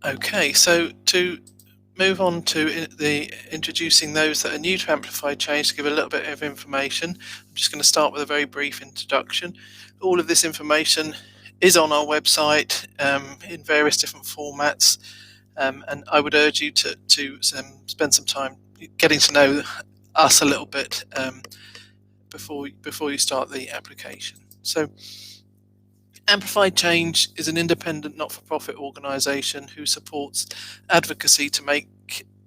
Okay, so to move on to the introducing those that are new to Amplify Change, to give a little bit of information, I'm just going to start with a very brief introduction. All of this information is on our website in various different formats, and I would urge you to spend some time getting to know us a little bit before you start the application. So Amplify Change is an independent not-for-profit organisation who supports advocacy to make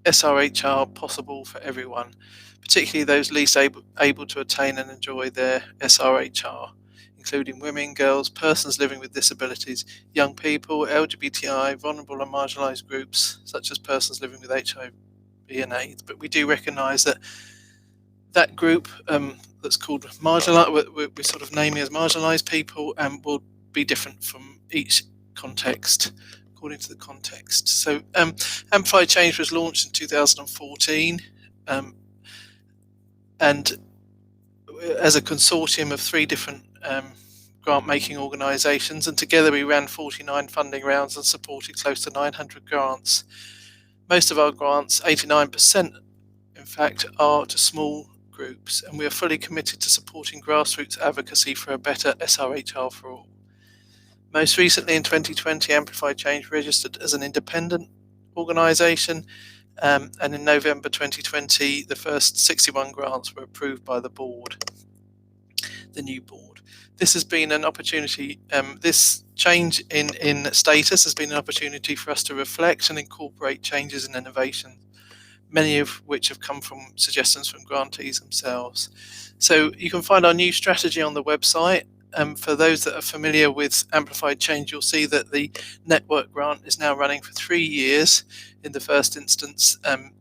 SRHR possible for everyone, particularly those least able to attain and enjoy their SRHR, including women, girls, persons living with disabilities, young people, LGBTI, vulnerable and marginalised groups, such as persons living with HIV and AIDS. But we do recognise that group that's called marginalised, we're sort of naming as marginalised people, will be different from each context according to the context. So Amplify Change was launched in 2014 and as a consortium of 3 different grant making organisations, and together we ran 49 funding rounds and supported close to 900 grants. Most of our grants, 89% in fact, are to small groups, and we are fully committed to supporting grassroots advocacy for a better SRHR for all. Most recently in 2020, Amplify Change registered as an independent organisation, and in November 2020 the first 61 grants were approved by the board, the new board. This has been an opportunity, this change in status has been an opportunity for us to reflect and incorporate changes and innovations, many of which have come from suggestions from grantees themselves. So you can find our new strategy on the website. For those that are familiar with Amplified Change, you'll see that the network grant is now running for 3 years in the first instance, and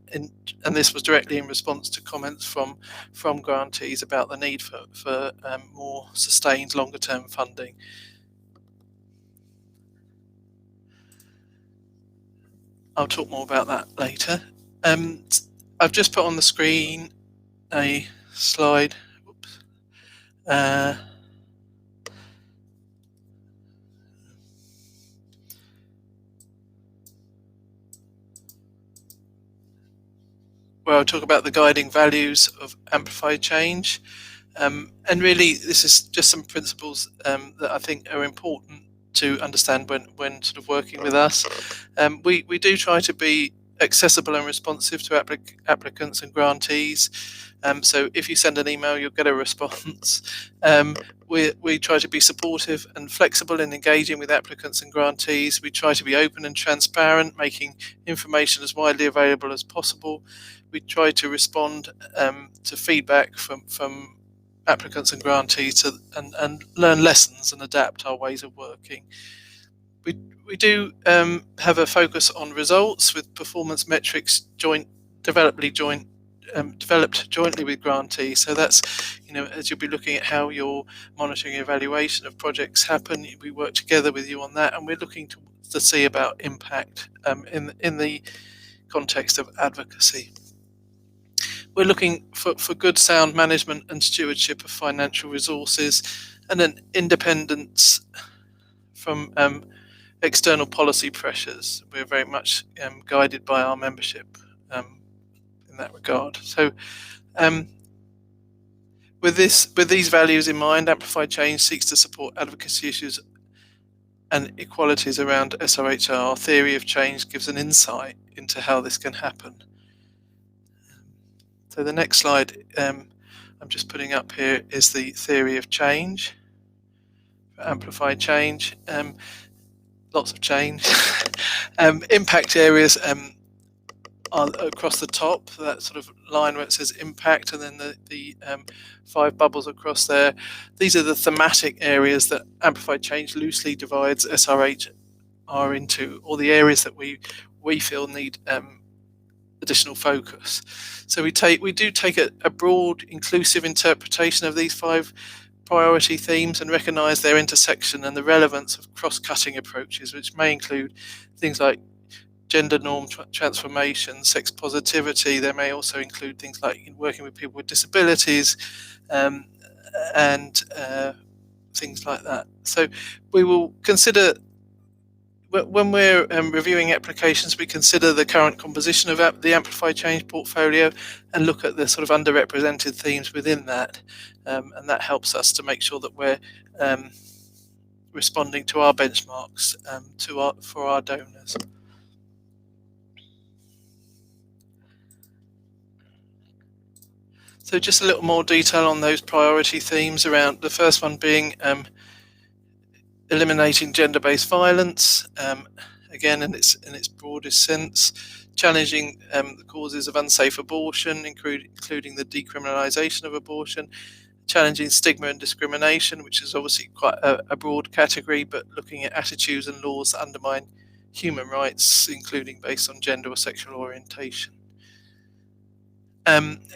this was directly in response to comments from grantees about the need for more sustained longer term funding. I'll talk more about that later. I've just put on the screen a slide. Whoops. Where I'll talk about the guiding values of Amplified Change. And really, this is just some principles that I think are important to understand when sort of working with us. We do try to be accessible and responsive to applicants and grantees. So if you send an email, you'll get a response. We try to be supportive and flexible in engaging with applicants and grantees. We try to be open and transparent, making information as widely available as possible. We try to respond to feedback from applicants and grantees and learn lessons and adapt our ways of working. We do have a focus on results with performance metrics developed jointly with grantees. So that's, as you'll be looking at how your monitoring and evaluation of projects happen, we work together with you on that, and we're looking to see about impact in the context of advocacy. We're looking for good sound management and stewardship of financial resources, and then independence from external policy pressures. We're very much guided by our membership in that regard. So with these values in mind, Amplify Change seeks to support advocacy issues and equalities around SRHR. Our theory of change gives an insight into how this can happen. So the next slide I'm just putting up here is the theory of change for Amplify Change. Lots of change. Impact areas are across the top, that sort of line where it says impact, and then the 5 bubbles across there. These are the thematic areas that Amplify Change loosely divides SRHR into, or the areas that we feel need additional focus. So we do take a broad, inclusive interpretation of these 5 priority themes and recognise their intersection and the relevance of cross-cutting approaches, which may include things like gender norm transformation, sex positivity. They may also include things like working with people with disabilities and things like that. So we will consider When we're reviewing applications, we consider the current composition of the AmplifyChange portfolio and look at the sort of underrepresented themes within that, and that helps us to make sure that we're responding to our benchmarks for our donors. So just a little more detail on those priority themes around the first one being eliminating gender-based violence, again in its broadest sense, challenging the causes of unsafe abortion, including the decriminalisation of abortion, challenging stigma and discrimination, which is obviously quite a broad category, but looking at attitudes and laws that undermine human rights, including based on gender or sexual orientation.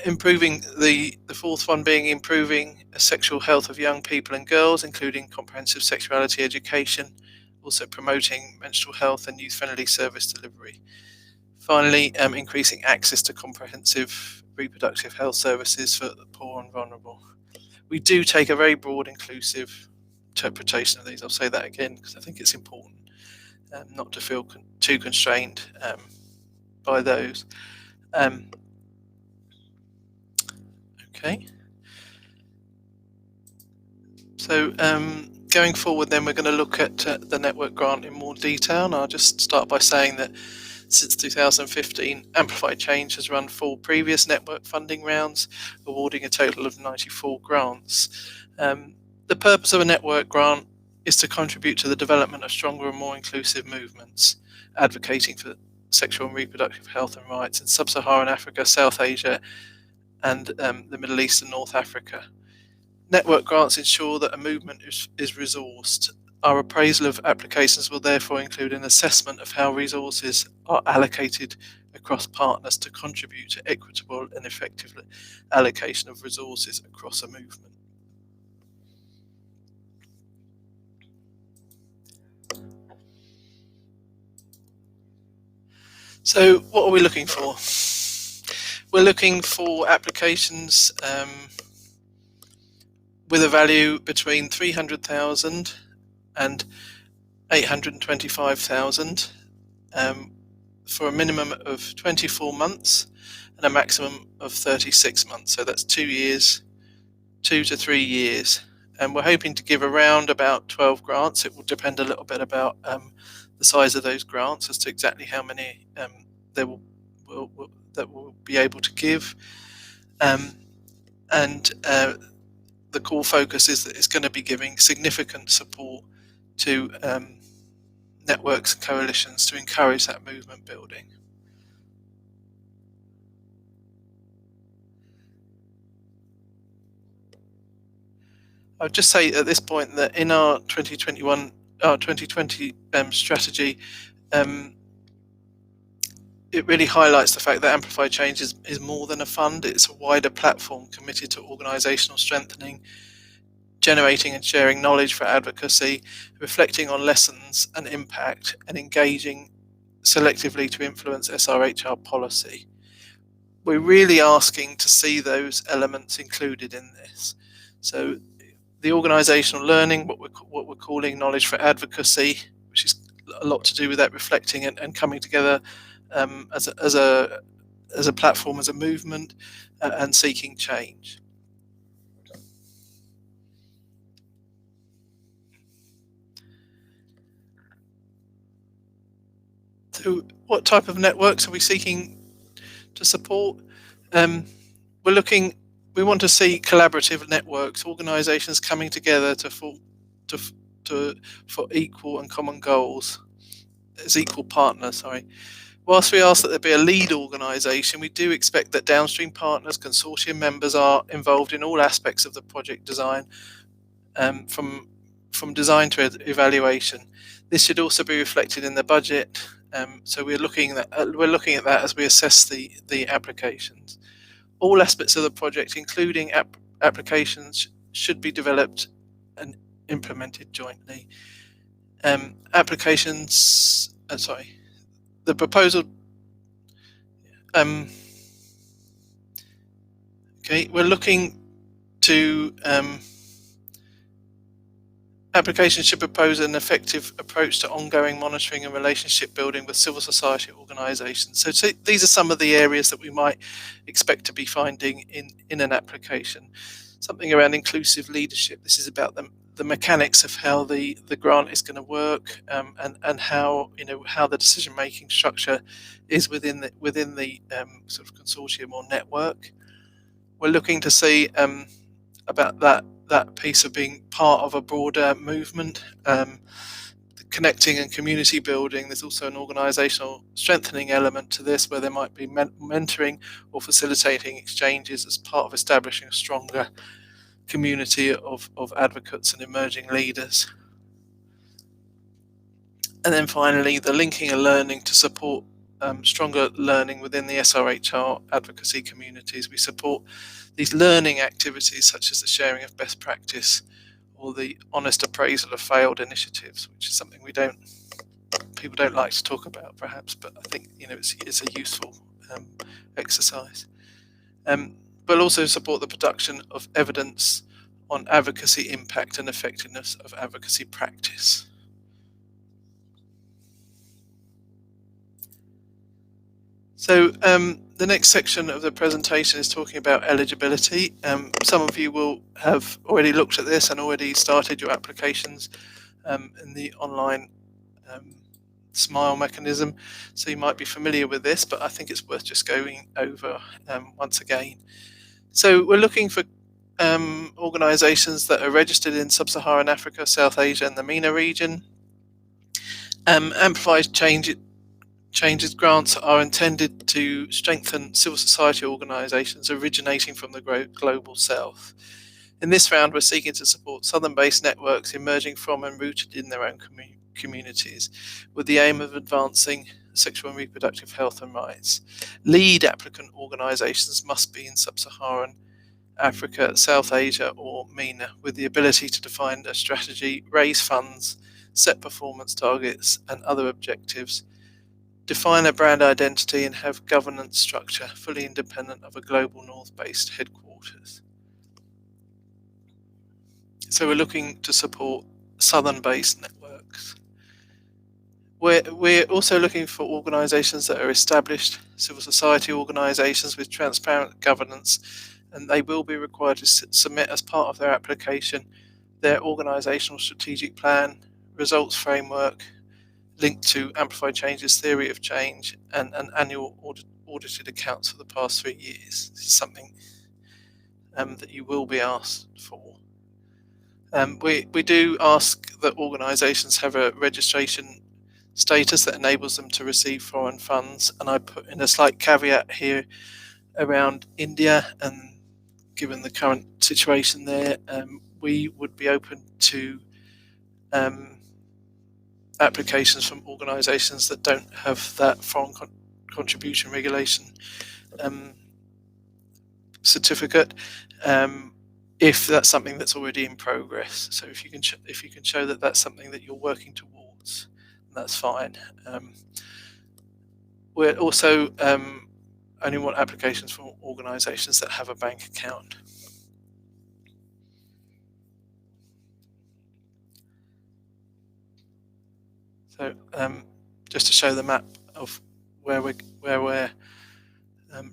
Improving the fourth one being improving sexual health of young people and girls, including comprehensive sexuality education, also promoting menstrual health and youth-friendly service delivery. Finally, increasing access to comprehensive reproductive health services for the poor and vulnerable. We do take a very broad, inclusive interpretation of these. I'll say that again because I think it's important not to feel too constrained by those. Okay. So going forward then we're going to look at the network grant in more detail, and I'll just start by saying that since 2015 AmplifyChange has run 4 previous network funding rounds, awarding a total of 94 grants. The purpose of a network grant is to contribute to the development of stronger and more inclusive movements, advocating for sexual and reproductive health and rights in sub-Saharan Africa, South Asia and the Middle East and North Africa. Network grants ensure that a movement is resourced. Our appraisal of applications will therefore include an assessment of how resources are allocated across partners to contribute to equitable and effective allocation of resources across a movement. So what are we looking for? We're looking for applications with a value between 300,000 and 825,000 for a minimum of 24 months and a maximum of 36 months. So that's 2 years, 2 to 3 years. And we're hoping to give around about 12 grants. It will depend a little bit about the size of those grants as to exactly how many that we'll be able to give. The core focus is that it's going to be giving significant support to networks and coalitions to encourage that movement building. I would just say at this point that in our 2020 strategy, it really highlights the fact that AmplifyChange is more than a fund. It's a wider platform committed to organisational strengthening, generating and sharing knowledge for advocacy, reflecting on lessons and impact, and engaging selectively to influence SRHR policy. We're really asking to see those elements included in this. So the organisational learning, what we're calling knowledge for advocacy, which is a lot to do with that reflecting and coming together as a platform, as a movement, and seeking change. So what type of networks are we seeking to support? We want to see collaborative networks, organisations coming together for equal and common goals, as equal partners, sorry. Whilst we ask that there be a lead organisation, we do expect that downstream partners, consortium members are involved in all aspects of the project design, from design to evaluation. This should also be reflected in the budget. So we're looking at that as we assess the applications. All aspects of the project, including applications, should be developed and implemented jointly. The proposal. Okay, we're looking to Applications should propose an effective approach to ongoing monitoring and relationship building with civil society organisations. So these are some of the areas that we might expect to be finding in an application. Something around inclusive leadership. This is about the mechanics of how the grant is going to work, and how how the decision making structure is within the sort of consortium or network. We're looking to see about that piece of being part of a broader movement, connecting and community building. There's also an organisational strengthening element to this, where there might be mentoring or facilitating exchanges as part of establishing a stronger community of advocates and emerging leaders. And then finally, the linking and learning to support stronger learning within the SRHR advocacy communities. We support these learning activities such as the sharing of best practice or the honest appraisal of failed initiatives, which is something people don't like to talk about perhaps, but I think it's a useful exercise. But also support the production of evidence on advocacy impact and effectiveness of advocacy practice. So the next section of the presentation is talking about eligibility. Some of you will have already looked at this and already started your applications in the online SMILE mechanism, so you might be familiar with this, but I think it's worth just going over once again. So we're looking for organisations that are registered in Sub-Saharan Africa, South Asia and the MENA region. AmplifyChange grants are intended to strengthen civil society organisations originating from the global south. In this round, we're seeking to support southern-based networks emerging from and rooted in their own communities, with the aim of advancing sexual and reproductive health and rights. Lead applicant organisations must be in Sub-Saharan Africa, South Asia or MENA, with the ability to define a strategy, raise funds, set performance targets and other objectives, define a brand identity and have governance structure fully independent of a global north-based headquarters. So we're looking to support southern-based networks. We're also looking for organisations that are established civil society organisations with transparent governance, and they will be required to submit as part of their application their organisational strategic plan, results framework, linked to AmplifyChange's theory of change, and an annual audited accounts for the past 3 years. This is something that you will be asked for. We do ask that organisations have a registration status that enables them to receive foreign funds, and I put in a slight caveat here around India, and given the current situation there, we would be open to applications from organisations that don't have that foreign contribution regulation certificate, if that's something that's already in progress. So if you can show that that's something that you're working towards, that's fine. We're also only want applications from organisations that have a bank account. So just to show the map of where we're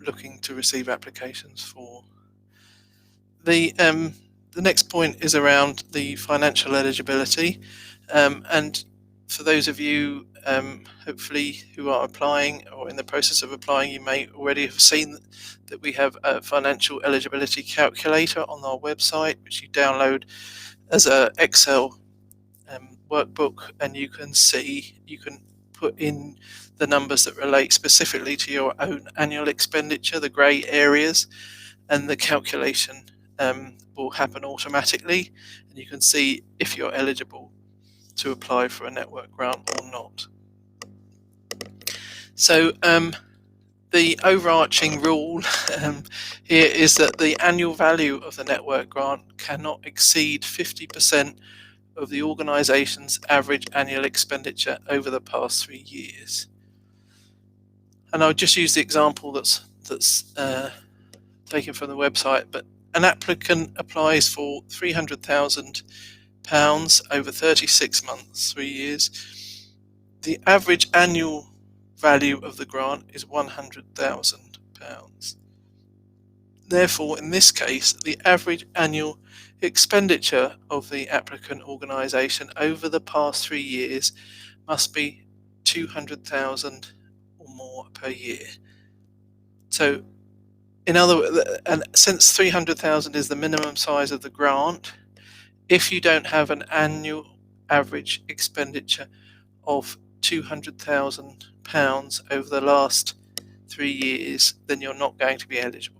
looking to receive applications for. The next point is around the financial eligibility, and for those of you hopefully who are applying or in the process of applying, you may already have seen that we have a financial eligibility calculator on our website, which you download as a Excel workbook, and you can put in the numbers that relate specifically to your own annual expenditure, the grey areas, and the calculation will happen automatically, and you can see if you're eligible to apply for a network grant or not. So the overarching rule here is that the annual value of the network grant cannot exceed 50% of the organisation's average annual expenditure over the past 3 years. And I'll just use the example that's taken from the website, but an applicant applies for £300,000 over 36 months, 3 years. The average annual value of the grant is £100,000. Therefore, in this case, the average annual expenditure of the applicant organisation over the past 3 years must be 200,000 or more per year. So, in other words, and since 300,000 is the minimum size of the grant, if you don't have an annual average expenditure of £200,000 over the last 3 years, then you're not going to be eligible.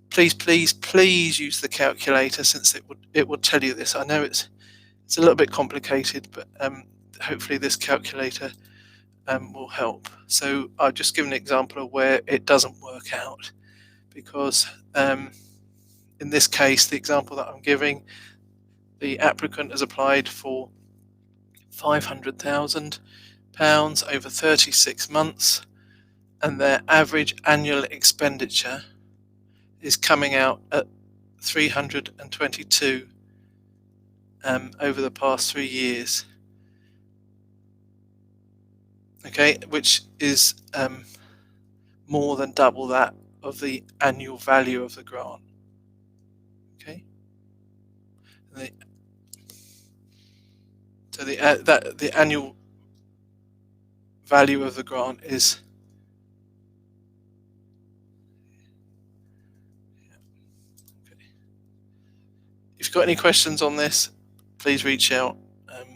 Please use the calculator, since it would tell you this. I know it's a little bit complicated, but hopefully this calculator will help. So I'll just give an example of where it doesn't work out, because in this case, the example that I'm giving, the applicant has applied for £500,000 over 36 months, and their average annual expenditure is coming out at 322 over the past 3 years. Okay, which is more than double that of the annual value of the grant. Okay, so the annual value of the grant is If you've got any questions on this, please reach out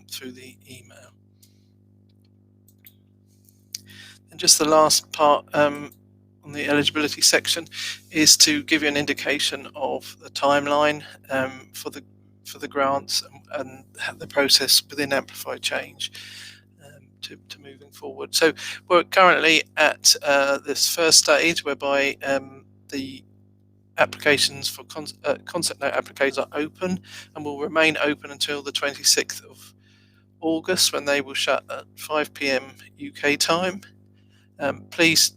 through the email. And just the last part on the eligibility section is to give you an indication of the timeline for the grants and the process within AmplifyChange to moving forward. So we're currently at this first stage, whereby the applications for concept note applications are open and will remain open until the 26th of August, when they will shut at 5 p.m. UK time. Please,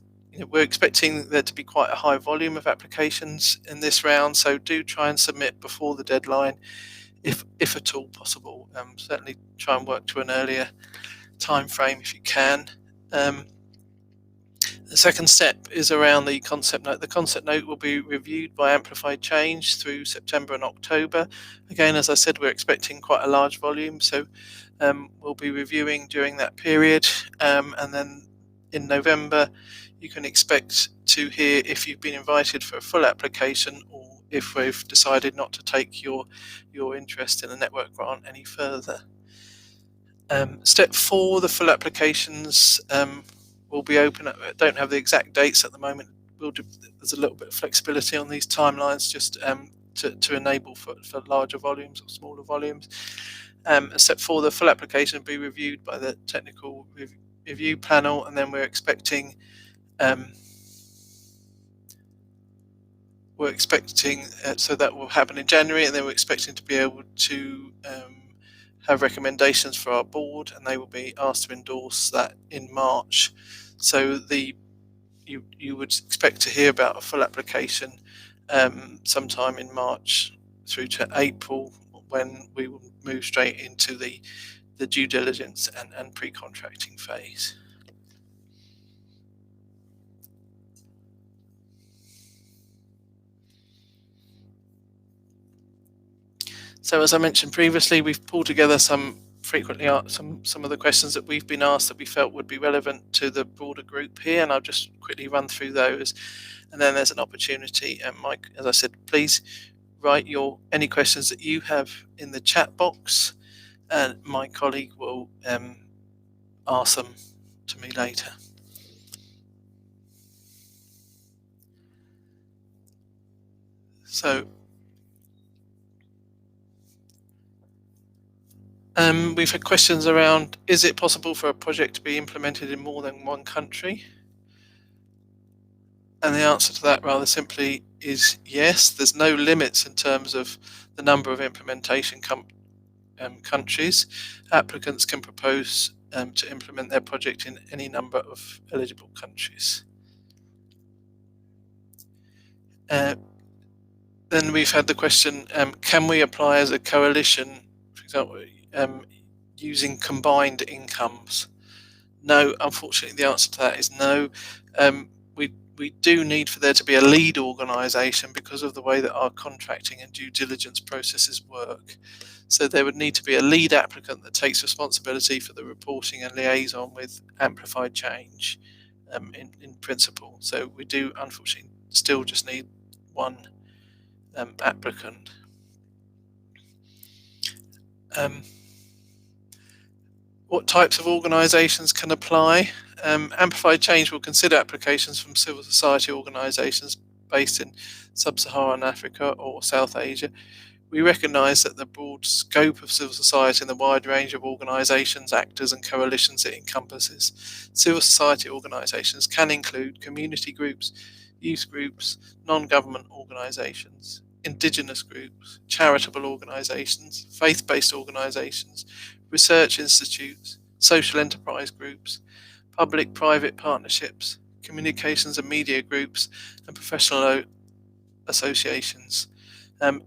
we're expecting there to be quite a high volume of applications in this round, so do try and submit before the deadline, if at all possible. Certainly try and work to an earlier time frame if you can. The second step is around the concept note. The concept note will be reviewed by AmplifyChange through September and October. Again, as I said, we're expecting quite a large volume, so we'll be reviewing during that period. And then in November, you can expect to hear if you've been invited for a full application, or if we've decided not to take your interest in the network grant any further. Step 4, the full applications will be open. I don't have the exact dates at the moment. There's a little bit of flexibility on these timelines, just to enable for larger volumes or smaller volumes. Step 4, the full application will be reviewed by the technical review panel, and then we're expecting so that will happen in January, and then we're expecting to be able to have recommendations for our board, and they will be asked to endorse that in March. So you would expect to hear about a full application sometime in March through to April, when we will move straight into the due diligence and pre-contracting phase. So as I mentioned previously, we've pulled together some of the questions that we've been asked that we felt would be relevant to the broader group here, and I'll just quickly run through those, and then there's an opportunity. And Mike, as I said, please write any questions that you have in the chat box, and my colleague will ask them to me later. So we've had questions around, is it possible for a project to be implemented in more than one country? And the answer to that, rather simply, is yes. There's no limits in terms of the number of implementation countries. Applicants can propose to implement their project in any number of eligible countries. Then we've had the question, can we apply as a coalition, for example, using combined incomes? No, unfortunately, the answer to that is no. We do need for there to be a lead organisation because of the way that our contracting and due diligence processes work. So there would need to be a lead applicant that takes responsibility for the reporting and liaison with AmplifyChange in principle. So we do, unfortunately, still just need one applicant. What types of organisations can apply? AmplifyChange will consider applications from civil society organisations based in sub-Saharan Africa or South Asia. We recognise that the broad scope of civil society and the wide range of organisations, actors and coalitions it encompasses. Civil society organisations can include community groups, youth groups, non-government organisations, indigenous groups, charitable organisations, faith-based organisations, research institutes, social enterprise groups, public-private partnerships, communications and media groups, and professional associations.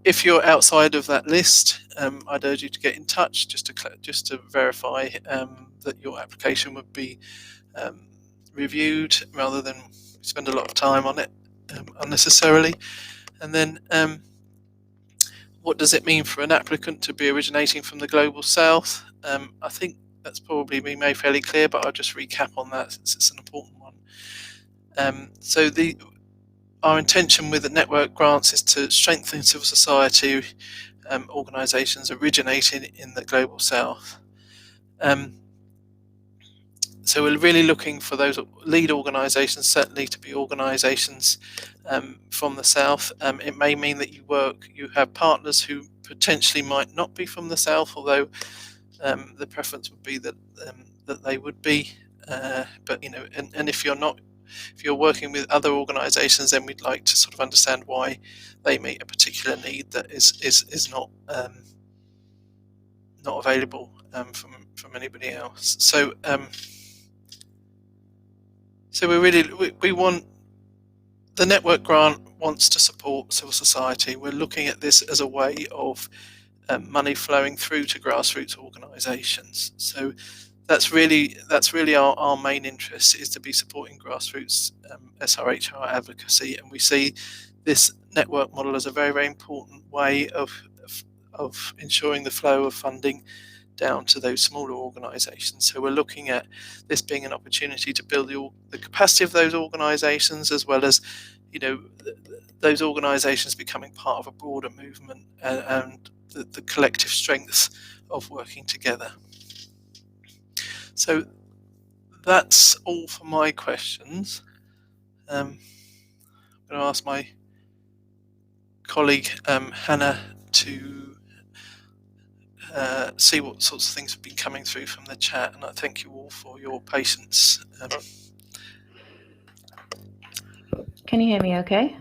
If you're outside of that list, I'd urge you to get in touch just to verify that your application would be reviewed rather than spend a lot of time on it unnecessarily. And then what does it mean for an applicant to be originating from the Global South? I think that's probably been made fairly clear, but I'll just recap on that since it's an important one. So our intention with the network grants is to strengthen civil society organisations originating in the Global South. So we're really looking for those lead organisations, certainly to be organisations from the South. It may mean that you have partners who potentially might not be from the South, although the preference would be that they would be. But and if you're working with other organisations, then we'd like to sort of understand why they meet a particular need that is not available from anybody else. So we want the network grant wants to support civil society. We're looking at this as a way of money flowing through to grassroots organisations. So that's really our main interest, is to be supporting grassroots SRHR advocacy, and we see this network model as a very, very important way of ensuring the flow of funding down to those smaller organisations. So we're looking at this being an opportunity to build the capacity of those organisations, as well as those organisations becoming part of a broader movement and the collective strength of working together. So that's all for my questions. I'm going to ask my colleague Hannah to see what sorts of things have been coming through from the chat, and I thank you all for your patience. Can you hear me okay?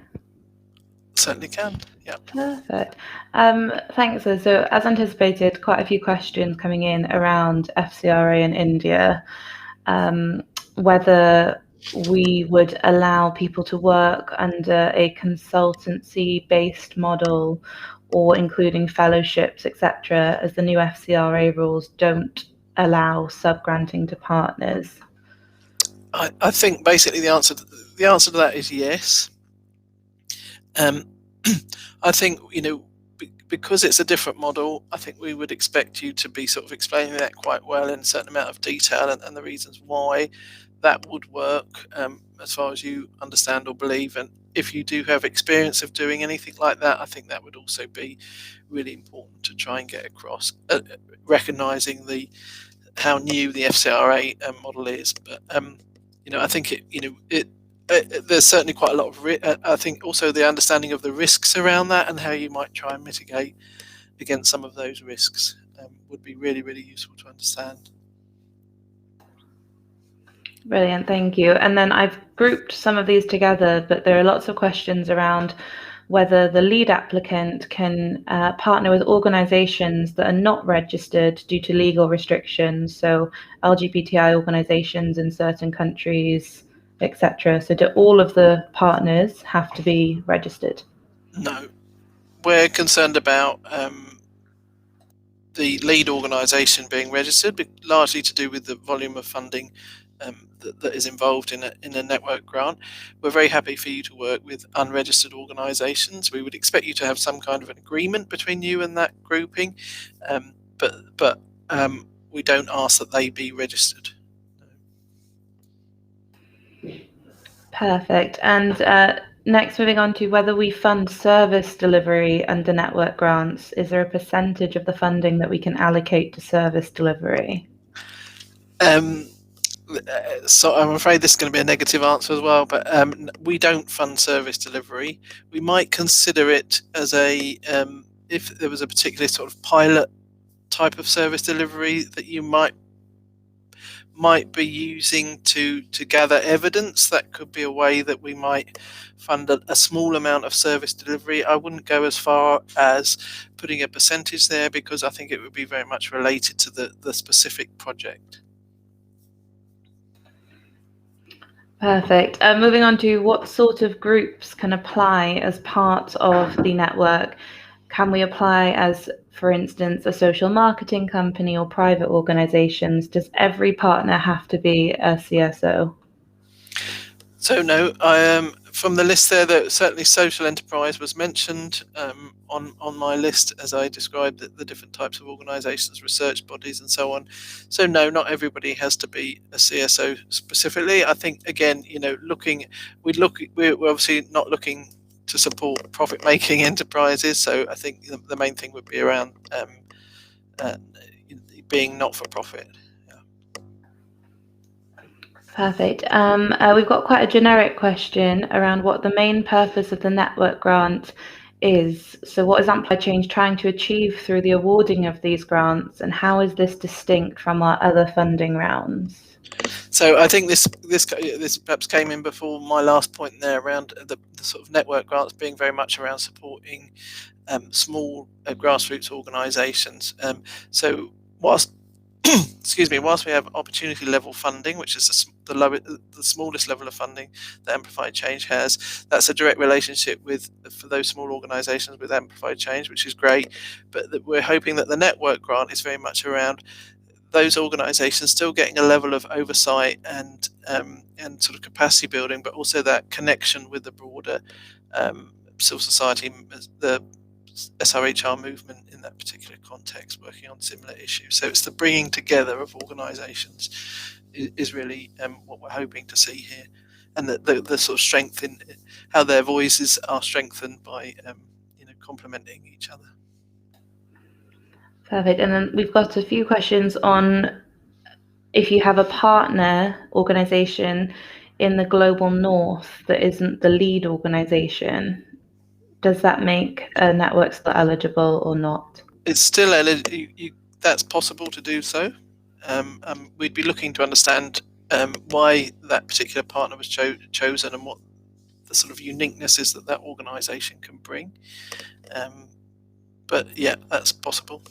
Certainly can, yeah. Perfect. Thanks. So as anticipated, quite a few questions coming in around FCRA in India, whether we would allow people to work under a consultancy-based model or including fellowships, etc., as the new FCRA rules don't allow sub-granting to partners. I think basically the answer to that is yes. I think, because it's a different model, I think we would expect you to be sort of explaining that quite well in a certain amount of detail, and the reasons why that would work as far as you understand or believe. And if you do have experience of doing anything like that, I think that would also be really important to try and get across, recognising how new the FCRA model is. But I think there's certainly quite a lot of I think also the understanding of the risks around that and how you might try and mitigate against some of those risks would be really, really useful to understand. Brilliant, thank you. And then I've grouped some of these together, but there are lots of questions around whether the lead applicant can partner with organisations that are not registered due to legal restrictions, so LGBTI organisations in certain countries, etc. So do all of the partners have to be registered? No, we're concerned about the lead organisation being registered, largely to do with the volume of funding that is involved in a network grant. We're very happy for you to work with unregistered organisations. We would expect you to have some kind of an agreement between you and that grouping, but we don't ask that they be registered. Perfect. And next, moving on to whether we fund service delivery under network grants. Is there a percentage of the funding that we can allocate to service delivery? So I'm afraid this is going to be a negative answer as well, but we don't fund service delivery. We might consider it as if there was a particular sort of pilot type of service delivery that you might be using to gather evidence. That could be a way that we might fund a small amount of service delivery. I wouldn't go as far as putting a percentage there, because I think it would be very much related to the specific project. Perfect. Moving on to what sort of groups can apply as part of the network. Can we apply as, for instance, a social marketing company or private organizations? Does every partner have to be a CSO? So no, from the list there, that certainly social enterprise was mentioned on my list as I described the different types of organisations, research bodies, and so on. So no, not everybody has to be a CSO specifically. I think again, we're obviously not looking to support profit-making enterprises. So I think the main thing would be around being not-for-profit. Perfect. We've got quite a generic question around what the main purpose of the network grant is. So what is AmplifyChange trying to achieve through the awarding of these grants, and how is this distinct from our other funding rounds? So I think this perhaps came in before my last point there around the sort of network grants being very much around supporting small grassroots organisations. So whilst whilst we have opportunity level funding, which is the smallest level of funding that AmplifyChange has, that's a direct relationship for those small organisations with AmplifyChange, which is great. But we're hoping that the network grant is very much around those organisations still getting a level of oversight and sort of capacity building, but also that connection with the broader civil society, the SRHR movement in that particular context, working on similar issues. So it's the bringing together of organisations is really what we're hoping to see here, and the sort of strength in how their voices are strengthened by complementing each other. Perfect. And then we've got a few questions on if you have a partner organisation in the global north that isn't the lead organisation, does that make a network still eligible or not? It's still eligible. That's possible to do so. We'd be looking to understand why that particular partner was chosen and what the sort of uniqueness is that organisation can bring. But yeah, that's possible.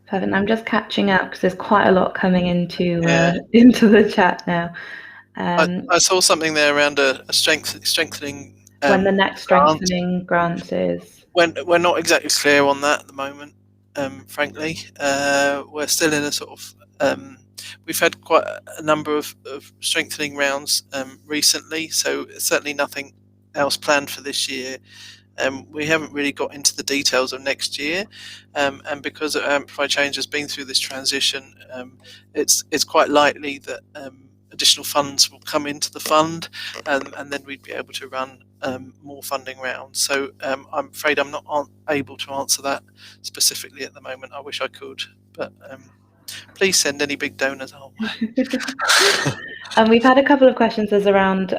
Perfect. I'm just catching up because there's quite a lot coming into the chat now. I saw something there around a strengthening. When the next strengthening grant is. We're not exactly clear on that at the moment. Frankly, we're still in a sort of. We've had quite a number of strengthening rounds recently, so certainly nothing else planned for this year. We haven't really got into the details of next year, and because AmplifyChange has been through this transition, it's quite likely that additional funds will come into the fund, and then we'd be able to run more funding rounds. So I'm afraid I'm not able to answer that specifically at the moment. I wish I could, but please send any big donors our way. And we've had a couple of questions around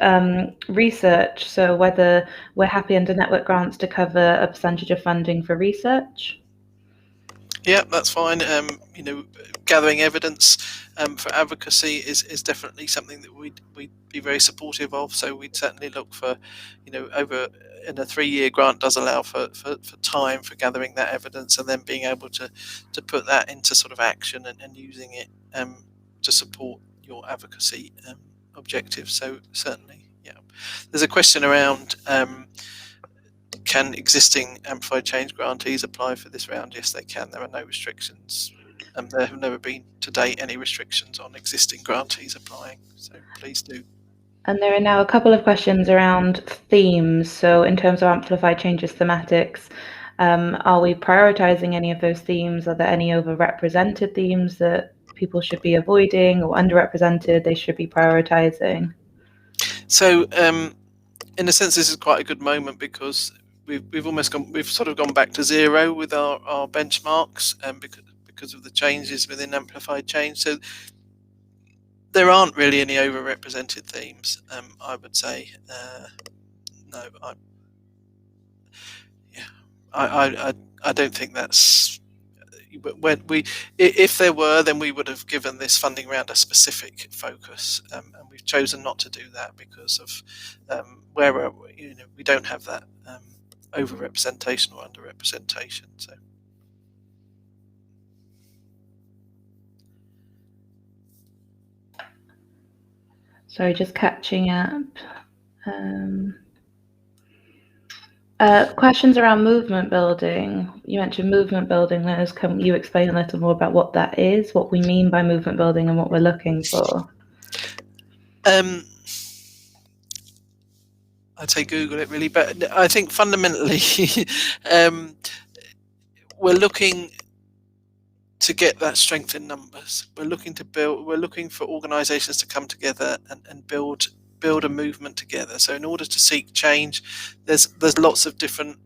research. So whether we're happy under network grants to cover a percentage of funding for research. Yeah, that's fine. Gathering evidence for advocacy is definitely something that we'd be very supportive of. So we'd certainly look for, over in a 3-year grant does allow for time for gathering that evidence and then being able to put that into sort of action and using it to support your advocacy objectives. So certainly, yeah. There's a question around can existing Amplify Change grantees apply for this round? Yes, they can. There are no restrictions. There have never been to date any restrictions on existing grantees applying, so please do. And there are now a couple of questions around themes. So in terms of Amplify Change's thematics, are we prioritizing any of those themes? Are there any overrepresented themes that people should be avoiding, or underrepresented they should be prioritizing? So in a sense, this is quite a good moment because we've sort of gone back to zero with our benchmarks, because of the changes within Amplified Change. So there aren't really any overrepresented themes. I would say no. I don't think that's. If there were, then we would have given this funding round a specific focus, and we've chosen not to do that because of where we don't have that overrepresentation or underrepresentation. So. Sorry, just catching up. Questions around movement building. You mentioned movement building. Can you explain a little more about what that is, what we mean by movement building, and what we're looking for? I'd say Google it really, but I think fundamentally we're looking to get that strength in numbers. We're looking for organisations to come together and build a movement together. So in order to seek change, there's lots of different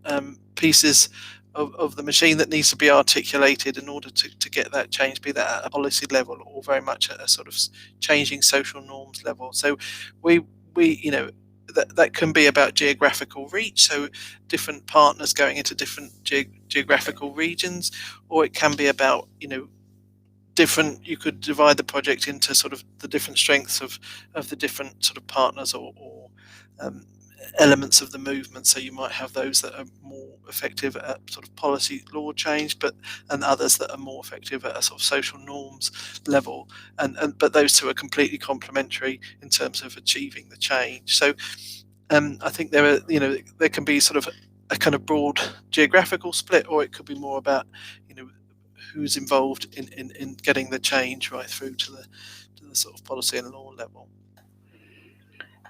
pieces of the machine that needs to be articulated in order to get that change, be that at a policy level or very much at a sort of changing social norms level. So we that can be about geographical reach, so different partners going into different geographical regions, or it can be about different. You could divide the project into sort of the different strengths of the different sort of partners or elements of the movement. So you might have those that are more effective at sort of policy law change, and others that are more effective at a sort of social norms level, but those two are completely complementary in terms of achieving the change. So I think there can be sort of a kind of broad geographical split, or it could be more about who's involved in getting the change right through to the sort of policy and law level.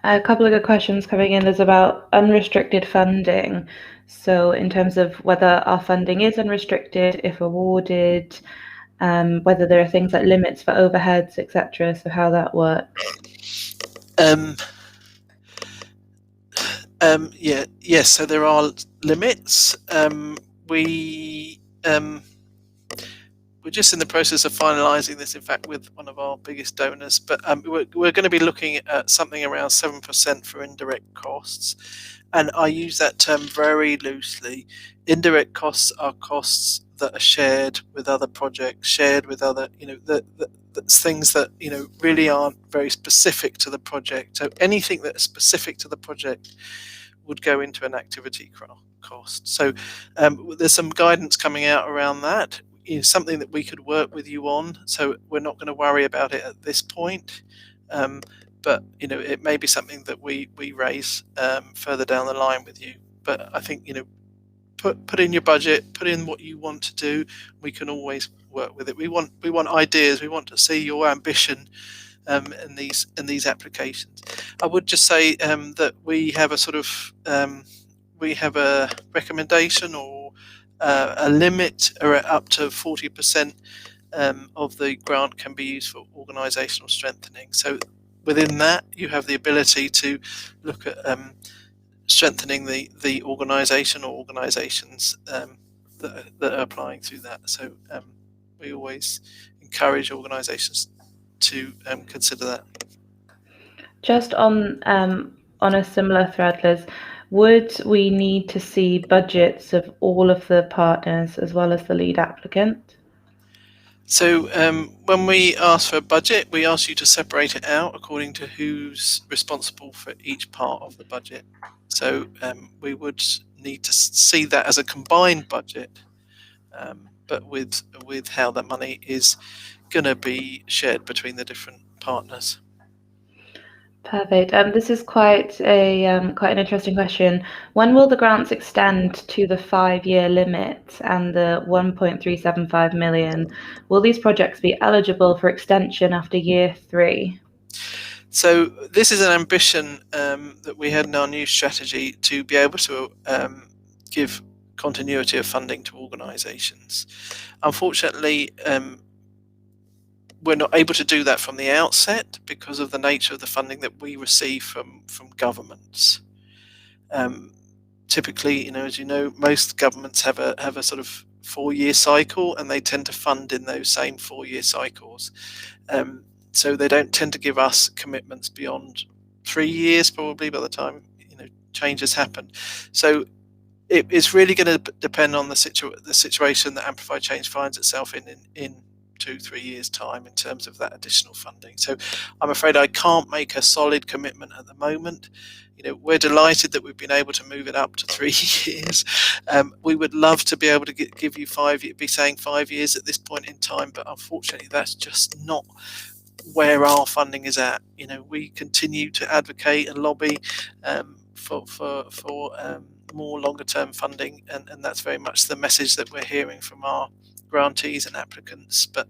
A couple of good questions coming in. There's about unrestricted funding. So in terms of whether our funding is unrestricted, if awarded, whether there are things like limits for overheads, etc. So how that works. Yes. So there are limits. We're just in the process of finalising this, in fact, with one of our biggest donors. But we're going to be looking at something around 7% for indirect costs. And I use that term very loosely. Indirect costs are costs that are shared with other projects, shared with other, things that, really aren't very specific to the project. So anything that is specific to the project would go into an activity cost. So there's some guidance coming out around that. Is something that we could work with you on, so we're not going to worry about it at this point, but it may be something that we raise further down the line with you. But I think put in your budget, put in what you want to do. We can always work with it. We want ideas. We want to see your ambition in these applications. I would just say that we have a sort of we have a recommendation or a limit, or up to 40% of the grant can be used for organisational strengthening. So within that, you have the ability to look at strengthening the organisation or organisations that are applying through that. So we always encourage organisations to consider that. Just on a similar thread, Liz, would we need to see budgets of all of the partners as well as the lead applicant? So when we ask for a budget, we ask you to separate it out according to who's responsible for each part of the budget. So we would need to see that as a combined budget, but with how that money is going to be shared between the different partners. Perfect. This is quite an interesting question. When will the grants extend to the 5-year limit and the 1.375 million? Will these projects be eligible for extension after year 3? So this is an ambition that we had in our new strategy to be able to give continuity of funding to organisations. Unfortunately, we're not able to do that from the outset because of the nature of the funding that we receive from governments. Typically, as you know, most governments have a sort of 4-year cycle, and they tend to fund in those same 4-year cycles. So they don't tend to give us commitments beyond 3 years, probably, by the time changes happen. So it's really going to depend on the situation that Amplify Change finds itself in 2-3 years time in terms of that additional funding. So I'm afraid I can't make a solid commitment at the moment. We're delighted that we've been able to move it up to 3 years. We would love to be able to give you 5 years, be saying 5 years at this point in time, but unfortunately that's just not where our funding is at. We continue to advocate and lobby for more longer term funding, and that's very much the message that we're hearing from our grantees and applicants. But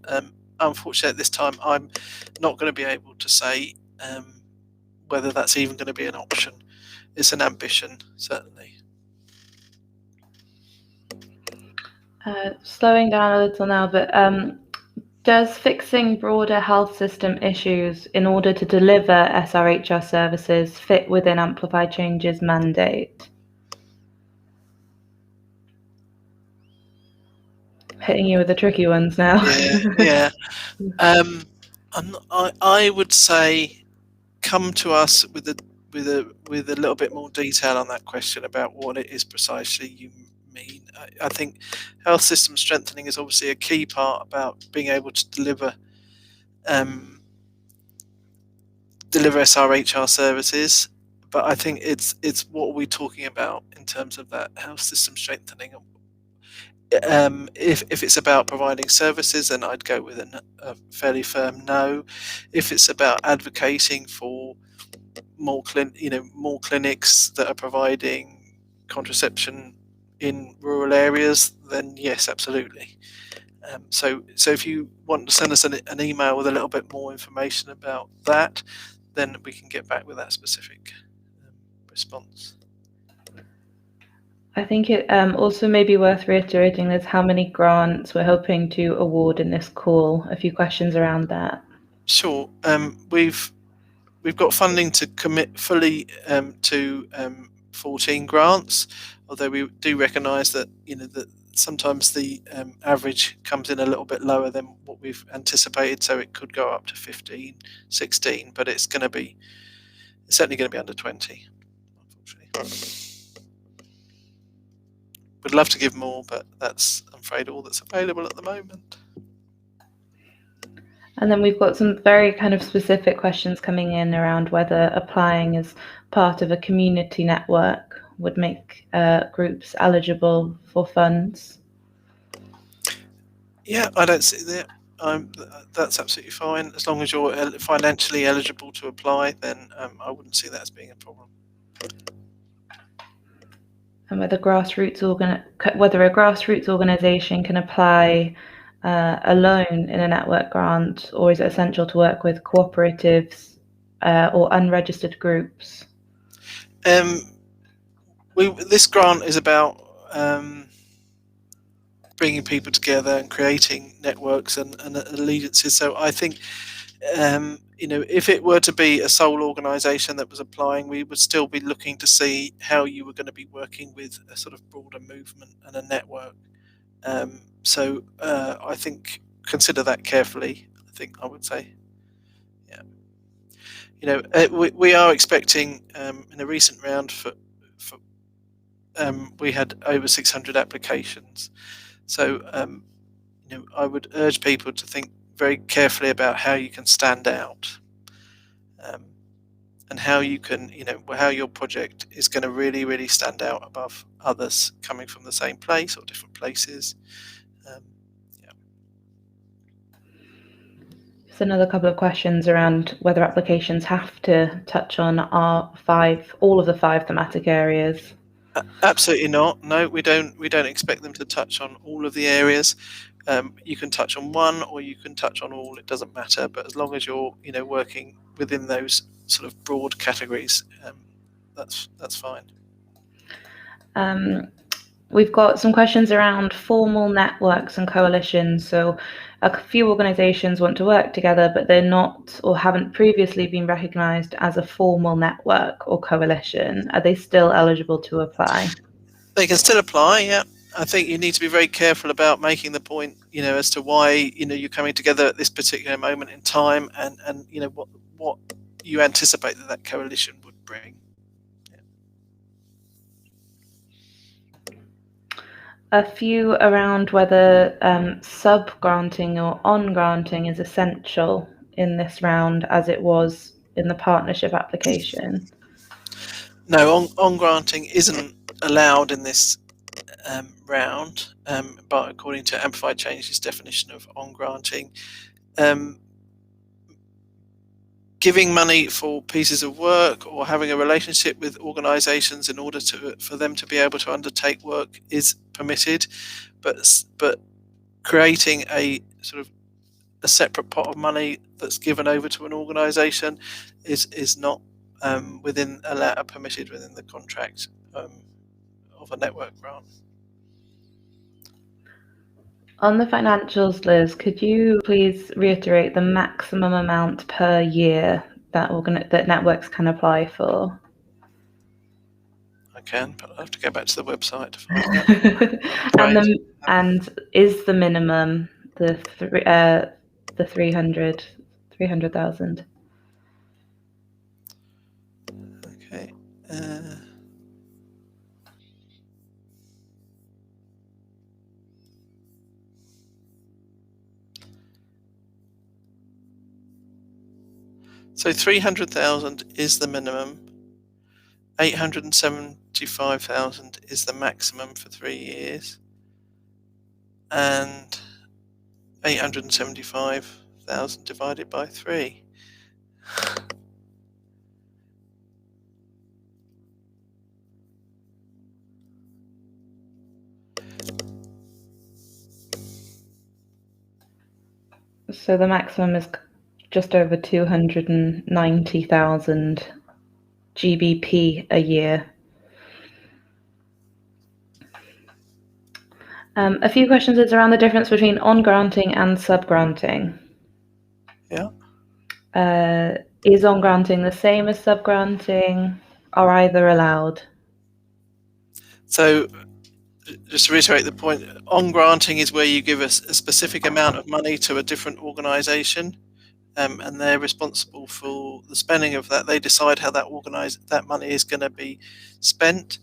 unfortunately at this time I'm not going to be able to say whether that's even going to be an option. It's an ambition, certainly. Slowing down a little now, but does fixing broader health system issues in order to deliver SRHR services fit within Amplify Change's mandate? Hitting you with the tricky ones now. Yeah. I would say come to us with a little bit more detail on that question about what it is precisely you mean. I think health system strengthening is obviously a key part about being able to deliver SRHR services, but I think it's what are we talking about in terms of that health system strengthening. If it's about providing services, then I'd go with a fairly firm no. If it's about advocating for more clinics that are providing contraception in rural areas, then yes, absolutely. So if you want to send us an email with a little bit more information about that, then we can get back with that specific response. I think it also may be worth reiterating is how many grants we're hoping to award in this call. A few questions around that. Sure. We've got funding to commit fully to 14 grants, although we do recognise that that sometimes the average comes in a little bit lower than what we've anticipated, so it could go up to 15, 16, but it's certainly going to be under 20, unfortunately. Would love to give more, but that's, I'm afraid, all that's available at the moment. And then we've got some very kind of specific questions coming in around whether applying as part of a community network would make groups eligible for funds. Yeah, I don't see that. That's absolutely fine. As long as you're financially eligible to apply, then I wouldn't see that as being a problem. And whether a grassroots organisation can apply alone in a network grant, or is it essential to work with cooperatives or unregistered groups? This grant is about bringing people together and creating networks and allegiances. So I think if it were to be a sole organisation that was applying, we would still be looking to see how you were going to be working with a sort of broader movement and a network. So I think consider that carefully. I think I would say, yeah. We are expecting in a recent round we had over 600 applications. So I would urge people to think very carefully about how you can stand out, and how you can, how your project is going to really, really stand out above others coming from the same place or different places. another couple of questions around whether applications have to touch on all of the 5 thematic areas. Absolutely not. No, we don't expect them to touch on all of the areas. You can touch on one or you can touch on all. It doesn't matter. But as long as you're working within those sort of broad categories, that's fine. We've got some questions around formal networks and coalitions. So a few organisations want to work together, but they're not or haven't previously been recognised as a formal network or coalition. Are they still eligible to apply? They can still apply, yeah. I think you need to be very careful about making the point, as to why, you're coming together at this particular moment in time and what you anticipate that coalition would bring. A few around whether sub-granting or on-granting is essential in this round as it was in the partnership application. No, on-granting isn't allowed in this round, but according to AmplifyChange's definition of on-granting, giving money for pieces of work or having a relationship with organisations in order for them to be able to undertake work is permitted, but creating a sort of a separate pot of money that's given over to an organisation is not permitted within the contract of a network grant. On the financials, Liz, could you please reiterate the maximum amount per year that networks can apply for? I can, but I have to go back to the website to find out. and is the minimum the 300,000? Okay. So 300,000 is the minimum. 875,000 is the maximum for 3 years, and 875,000 divided by 3. So the maximum is just over 290,000 GBP a year. A few questions is around the difference between on-granting and sub-granting. Yeah. Is on-granting the same as sub-granting? Are either allowed? So just to reiterate the point, on-granting is where you give a specific amount of money to a different organisation, and they're responsible for the spending of that. They decide how that money is going to be spent.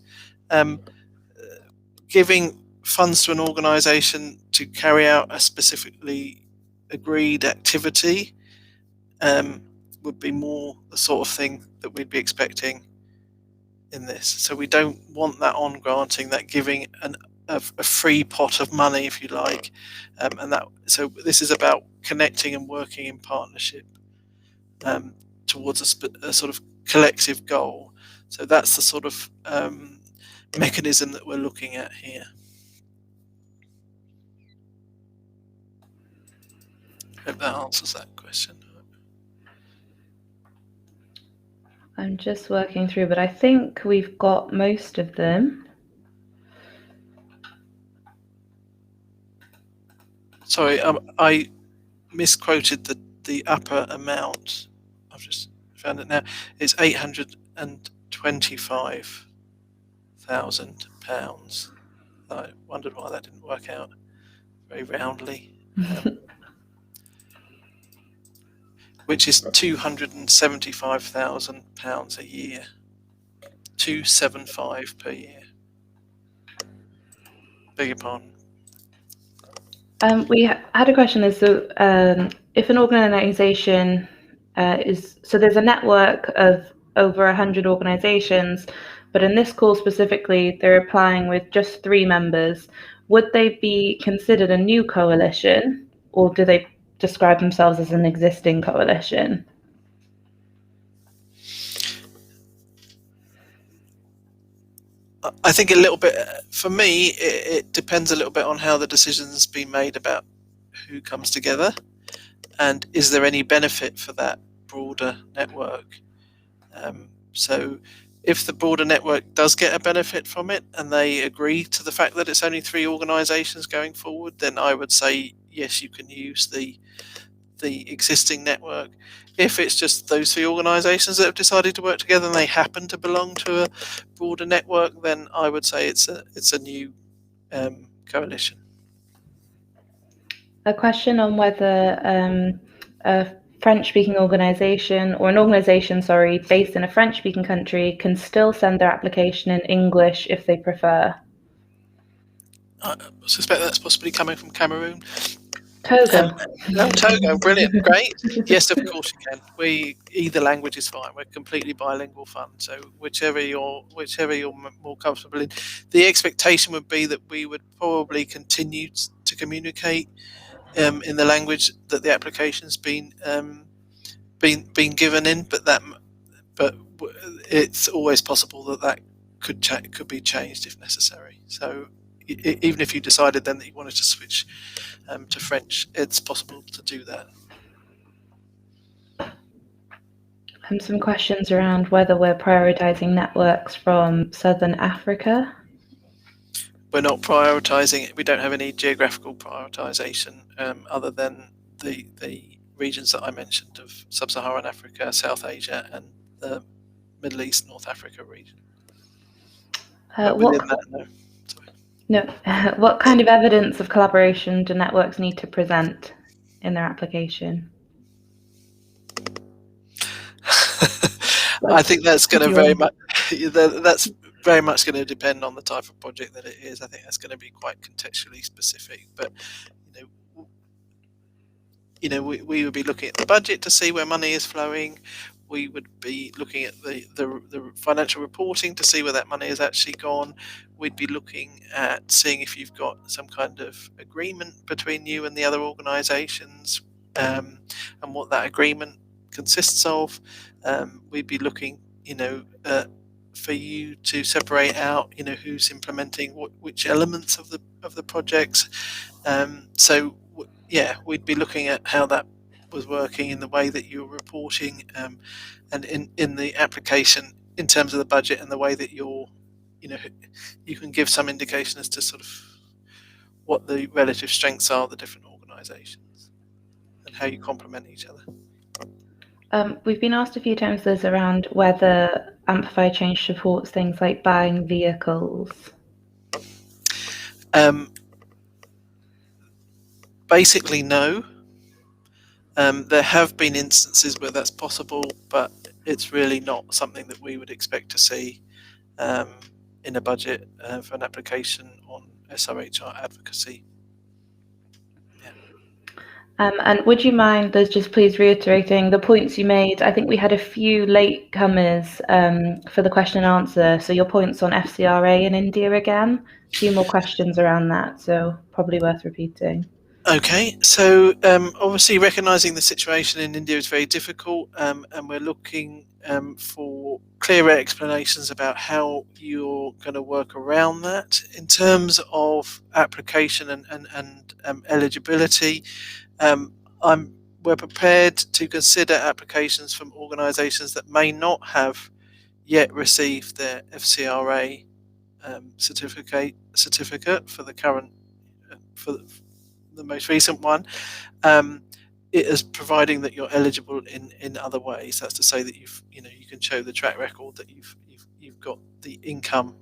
Giving funds to an organisation to carry out a specifically agreed activity would be more the sort of thing that we'd be expecting in this. So we don't want that on-granting, that giving a free pot of money, if you like, so this is about connecting and working in partnership towards a sort of collective goal. So that's the sort of mechanism that we're looking at here. Hope that answers that question. I'm just working through, but I think we've got most of them. Sorry, I misquoted the upper amount. I've just found it now. It's £825,000. I wondered why that didn't work out very roundly. Which is £275,000 a year. 275 per year. Beg your pardon. We had a question if an organisation so there's a network of over 100 organisations, but in this call specifically, they're applying with just 3 members. Would they be considered a new coalition, or do they describe themselves as an existing coalition? I think a little bit, for me, it depends a little bit on how the decision's been made about who comes together, and is there any benefit for that broader network. So if the broader network does get a benefit from it and they agree to the fact that it's only 3 organisations going forward, then I would say yes, you can use the existing network. If it's just those 3 organisations that have decided to work together and they happen to belong to a broader network, then I would say it's a new coalition. A question on whether a French-speaking organisation, or an organisation, sorry, based in a French-speaking country can still send their application in English if they prefer. I suspect that's possibly coming from Cameroon. Togo. Togo, brilliant, great. Yes, of course you can. Either language is fine. We're completely bilingual fund, so whichever you're more comfortable in. The expectation would be that we would probably continue to communicate in the language that the application's been given in, but it's always possible that could be changed if necessary. So even if you decided then that you wanted to switch to French, it's possible to do that. Some questions around whether we're prioritising networks from Southern Africa. We're not prioritising it. We don't have any geographical prioritisation other than the regions that I mentioned of Sub-Saharan Africa, South Asia, and the Middle East, North Africa region. What kind of evidence of collaboration do networks need to present in their application? I think that's going to very much going to depend on the type of project that it is. I think that's going to be quite contextually specific. But we would be looking at the budget to see where money is flowing. We would be looking at the financial reporting to see where that money has actually gone. We'd be looking at seeing if you've got some kind of agreement between you and the other organisations, and what that agreement consists of. We'd be looking, for you to separate out, who's implementing which elements of the projects. So we'd be looking at how that was working in the way that you're reporting, and in the application in terms of the budget and the way that you can give some indication as to sort of what the relative strengths are of the different organisations and how you complement each other. We've been asked a few times, Liz, around whether AmplifyChange supports things like buying vehicles. Basically, no. There have been instances where that's possible, but it's really not something that we would expect to see in a budget for an application on SRHR advocacy. And would you mind, Liz, just please reiterating the points you made? I think we had a few latecomers for the question and answer. So your points on FCRA in India again, a few more questions around that, so probably worth repeating. Okay, so obviously recognising the situation in India is very difficult, and we're looking for clearer explanations about how you're going to work around that. In terms of application and eligibility, we're prepared to consider applications from organisations that may not have yet received their FCRA certificate for the current for the most recent one. It is providing that you're eligible in other ways. That's to say that you can show the track record that you've got the income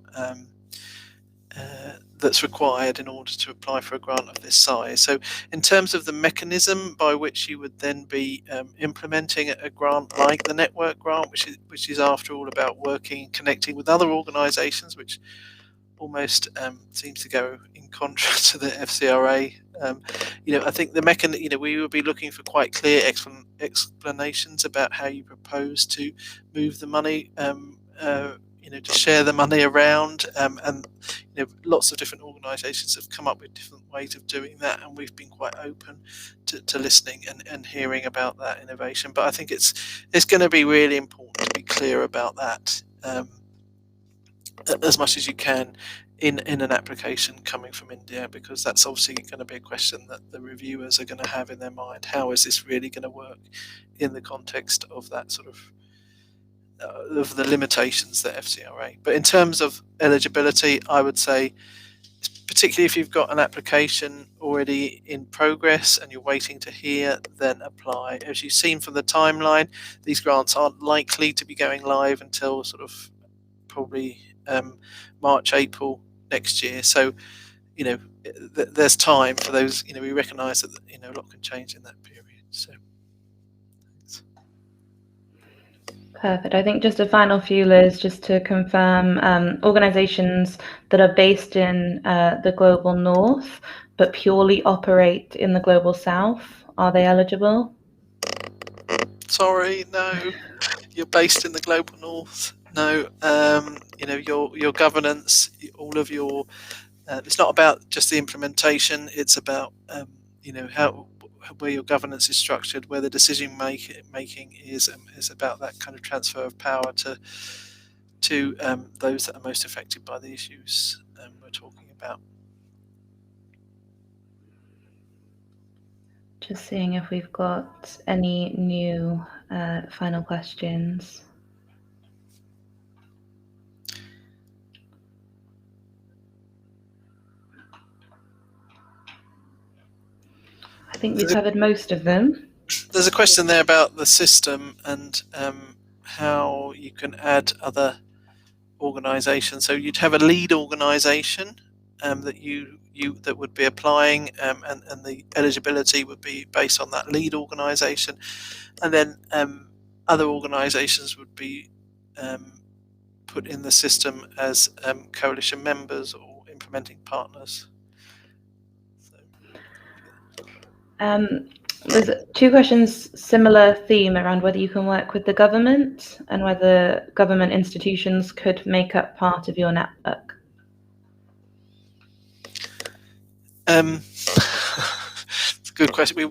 that's required in order to apply for a grant of this size. So in terms of the mechanism by which you would then be implementing a grant like the network grant, which is after all about working and connecting with other organisations, which almost seems to go in contrast to the FCRA. I think the mechanism, we will be looking for quite clear explanations about how you propose to move the money, to share the money around, and lots of different organisations have come up with different ways of doing that, and we've been quite open to listening and hearing about that innovation. But I think it's going to be really important to be clear about that as much as you can in an application coming from India, because that's obviously going to be a question that the reviewers are going to have in their mind. How is this really going to work in the context of that sort of the limitations that FCRA? But in terms of eligibility, I would say, particularly if you've got an application already in progress and you're waiting to hear, then apply. As you've seen from the timeline, these grants aren't likely to be going live until sort of probably March, April next year. So, there's time for those. We recognise that a lot can change in that period. So, thanks. Perfect. I think just a final few, Liz, just to confirm, organisations that are based in the global north but purely operate in the global south, are they eligible? Sorry, no. You're based in the global north. No, your governance, all of your. It's not about just the implementation. It's about how where your governance is structured, where the decision making is about that kind of transfer of power to those that are most affected by the issues we're talking about. Just seeing if we've got any new final questions. I think we've covered most of them. There's a question there about the system and how you can add other organisations. So you'd have a lead organisation that that would be applying, and the eligibility would be based on that lead organisation, and then other organisations would be put in the system as coalition members or implementing partners. There's two questions, similar theme, around whether you can work with the government and whether government institutions could make up part of your network. It's a good question. We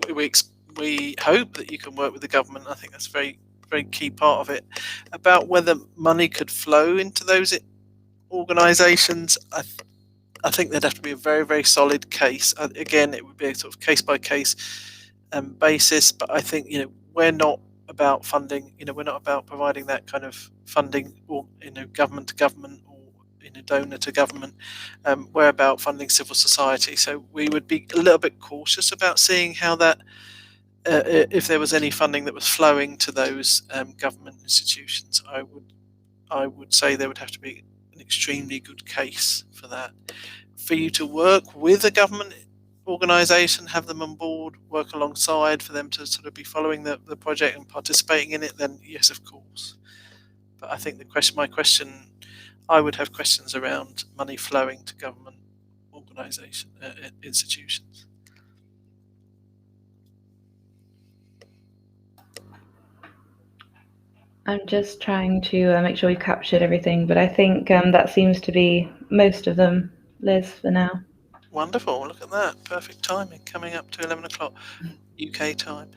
hope that you can work with the government. I think that's a very, very key part of it. About whether money could flow into those organisations, I think there'd have to be a very, very solid case. Again, it would be a sort of case by case basis. But I think we're not about funding. We're not about providing that kind of funding, or government to government, or donor to government. We're about funding civil society. So we would be a little bit cautious about seeing how that, if there was any funding that was flowing to those government institutions. I would say there would have to be an extremely good case for that. For you to work with a government organisation, have them on board, work alongside, for them to sort of be following the project and participating in it, then yes, of course. But I think I would have questions around money flowing to government organisation institutions. I'm just trying to make sure we've captured everything, but I think that seems to be most of them, Liz, for now. Wonderful, look at that, perfect timing, coming up to 11 o'clock UK time.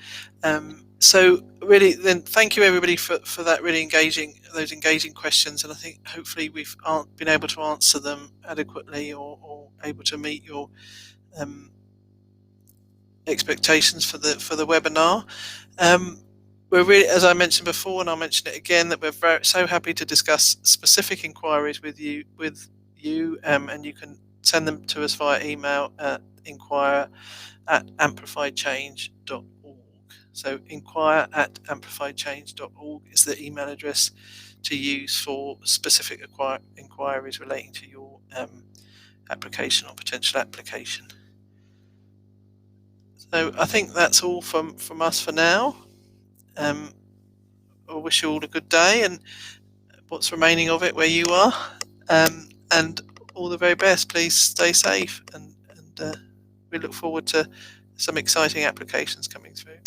So really, then, thank you everybody for that really those engaging questions, and I think hopefully we've been able to answer them adequately, or able to meet your expectations for the webinar. We're really, as I mentioned before, and I'll mention it again, that we're so happy to discuss specific inquiries with you, and you can send them to us via email at inquire@AmplifyChange.org. So inquire@AmplifyChange.org is the email address to use for specific inquiries relating to your application or potential application. So I think that's all from us for now. I wish you all a good day, and what's remaining of it where you are, and all the very best. Please stay safe, and we look forward to some exciting applications coming through.